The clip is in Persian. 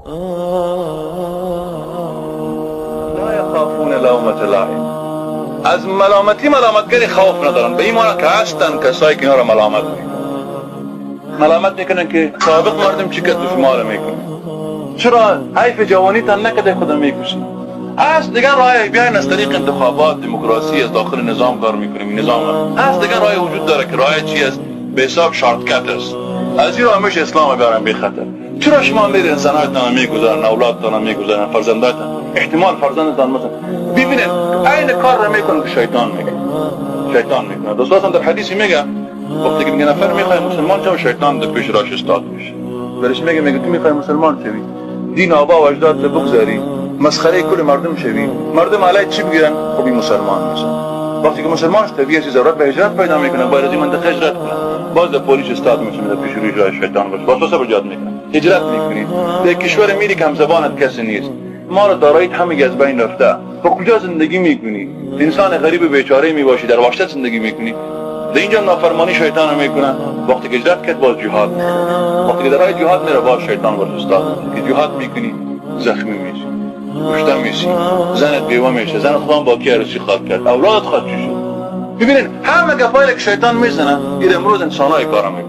لا يخافون لومة لائم. از ملامتی ملامتگری خوف ندارن، به این معنی که هستن کسایی که اینا را ملامت میکنن. ملامت میکنن که سابق مردم چی که تو شما را میکنن، چرا حیف جوانیتان نکده خود میکشید. از دیگر راه بیاین از طریق انتخابات دموکراسی از داخل نظام کار میکنیم. نظام از دیگر راه وجود داره که راه چی است؟ به حساب شارتکت است. از این راه میشه اسلام بیارن بی خطر. چرا شما میرین زنایتان میگذارن، اولادتان میگذارن، فرزنداتان، احتمال فرزندتان مثلا ببینید این کار را میکنن که شیطان میکنه. دوستان در حدیثی میگه وقتی که نفر میخواد مسلمان شه شیطان در پیش راش استاد میشه. برش میگه تو میخوای مسلمان شوی، دین آبا و اجداد رو بگذاری، مسخره کل مردم شوی، مردم علیه چی بگیرن؟ خب این مسلمان میشه. وقتی که مسلمان شد طبیعی ضرورت به هجرت پیدا میکنه، باید از این منطقه هجرت کنه. باز در پلیس استاد میشه، در پیش روی جای شیطان باشه، باز صبر جات میکنه، هجرت میکنی. در کشور میری که هم زبانت کسی نیست، مال داراییت همه از بین رفته، تو کجا زندگی میکنی؟ انسان غریب و بیچاره میباشی، در وحشت زندگی میکنی. در اینجا نافرمانی شیطان میکنه. وقتی که هجرت کرد باز جهاد میکنه. وقتی که در راه جهاد میره باز شیطان باز استاد میکنه. که جهاد میکنی زخمی میشی، کشته میشی، زنت بیوه میشه، زن خودم با کی عروسی خواهد کرد، اولادت خواهد چی شد. ببینید همه گپایی که شیطان میزنه این امروز انسان‌ها کارا میکنن.